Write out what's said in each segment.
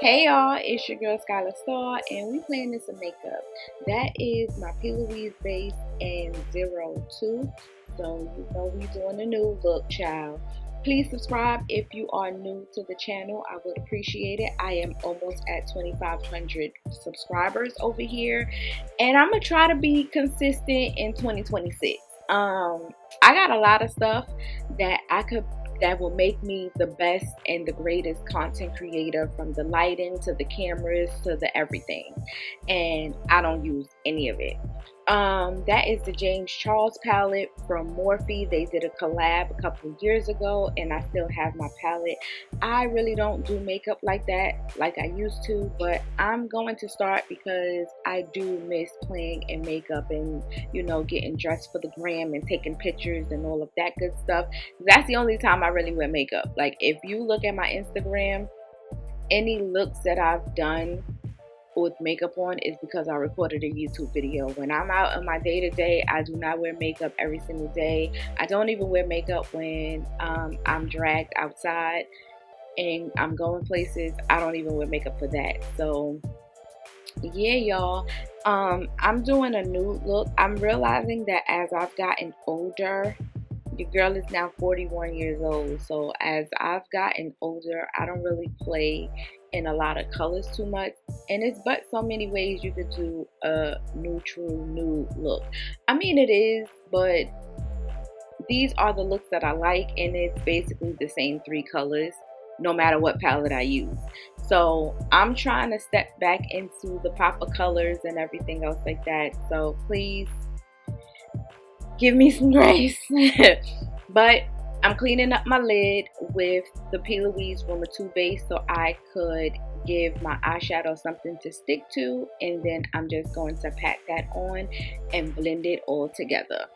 Hey y'all, it's your girl Skyla Star, and we playing this some makeup. That is my P. Louise base in 02. So you know we doing a new look, child. Please subscribe if you are new to the channel. I would appreciate it. I am almost at 2,500 subscribers over here, and I'm gonna try to be consistent in 2026. I got a lot of stuff that will make me the best and the greatest content creator, from the lighting to the cameras to the everything, and I don't use any of it. That is the James Charles palette from Morphe. They did a collab a couple of years ago, and I still have my palette. I really don't do makeup like that like I used to, but I'm going to start because I do miss playing in makeup and, you know, getting dressed for the gram and taking pictures and all of that good stuff. That's the only time I really wear makeup. Like, if you look at my Instagram, any looks that I've done with makeup on is because I recorded a YouTube video. When I'm out in my day-to-day, I do not wear makeup every single day. I don't even wear makeup when I'm dragged outside and I'm going places. I don't even wear makeup for that. So yeah, y'all, I'm doing a nude look. I'm realizing that as I've gotten older, your girl is now 41 years old, so as I've gotten older, I don't really play in a lot of colors too much, and it's but so many ways you could do a neutral nude look. I mean, it is, but these are the looks that I like, and it's basically the same three colors no matter what palette I use. So I'm trying to step back into the pop of colors and everything else like that, so please give me some grace. But I'm cleaning up my lid with the P. Louise Room 2 base so I could give my eyeshadow something to stick to, and then I'm just going to pat that on and blend it all together.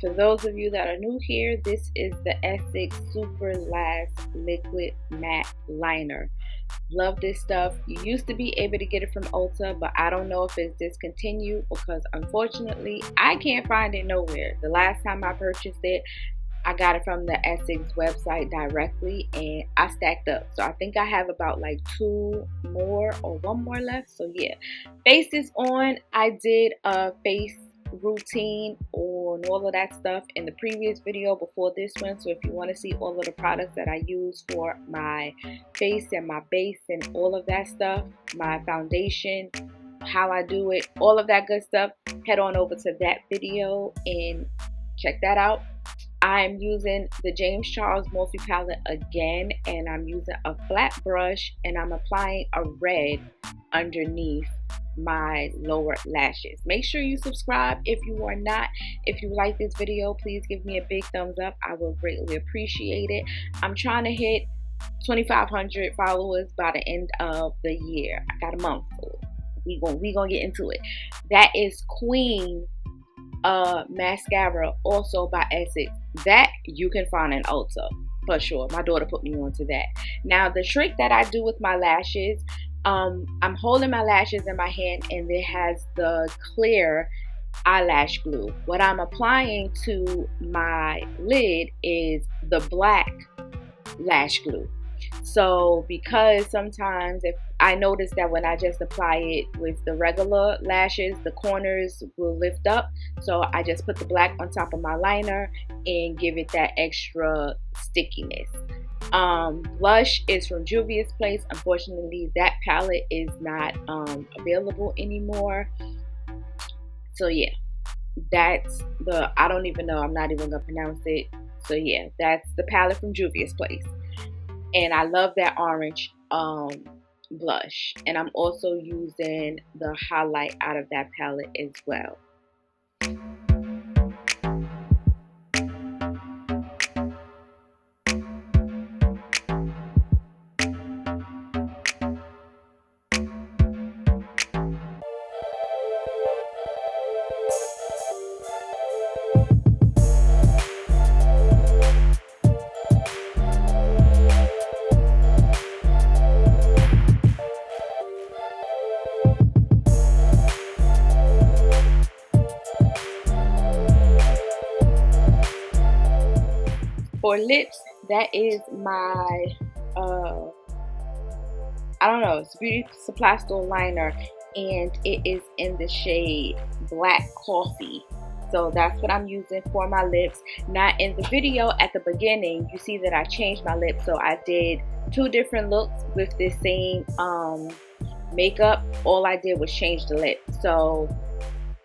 For those of you that are new here, this is the Essence Super Last Liquid Matte Liner. Love this stuff. You used to be able to get it from Ulta, but I don't know if it's discontinued because unfortunately I can't find it nowhere. The last time I purchased it, I got it from the Essence website directly, and I stacked up. So I think I have about like 2 more or 1 more left. So yeah, face is on. I did a face routine on all of that stuff in the previous video before this one, so if you want to see all of the products that I use for my face and my base and all of that stuff, my foundation, how I do it, all of that good stuff, head on over to that video and check that out. I'm using the James Charles Morphe palette again, and I'm using a flat brush, and I'm applying a red underneath my lower lashes. Make sure you subscribe if you are not. If you like this video, please give me a big thumbs up. I will greatly appreciate it. I'm trying to hit 2,500 followers by the end of the year. I got a month, so we gonna get into it. That is Queen mascara, also by Essence. That you can find in Ulta for sure. My daughter put me onto that. Now the trick that I do with my lashes, I'm holding my lashes in my hand, and it has the clear eyelash glue. What I'm applying to my lid is the black lash glue. So because sometimes if I notice that when I just apply it with the regular lashes, the corners will lift up, so I just put the black on top of my liner and give it that extra stickiness. Blush is from Juvia's Place. Unfortunately, that palette is not available anymore. So yeah, that's the, I don't even know, I'm not even gonna pronounce it. So yeah, that's the palette from Juvia's Place. And I love that orange blush. And I'm also using the highlight out of that palette as well. For lips, that is my I don't know, it's Beauty Supply Store liner, and it is in the shade Black Coffee. So that's what I'm using for my lips. Now in the video at the beginning, you see that I changed my lips, so I did 2 different looks with this same makeup. All I did was change the lip. So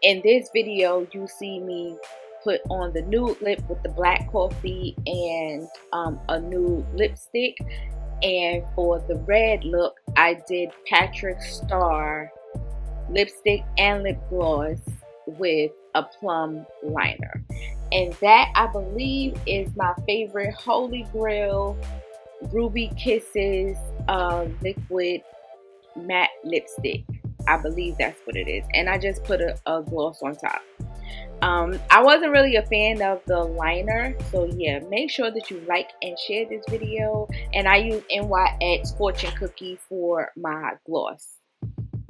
in this video, you see me put on the nude lip with the Black Coffee and a nude lipstick. And for the red look, I did Patrick Star lipstick and lip gloss with a plum liner. And that, I believe, is my favorite Holy Grail Ruby Kisses liquid matte lipstick. I believe that's what it is. And I just put a gloss on top. I wasn't really a fan of the liner, so yeah, make sure that you like and share this video. And I use NYX Fortune Cookie for my gloss.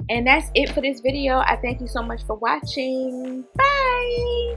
And that's it for this video. I thank you so much for watching. Bye!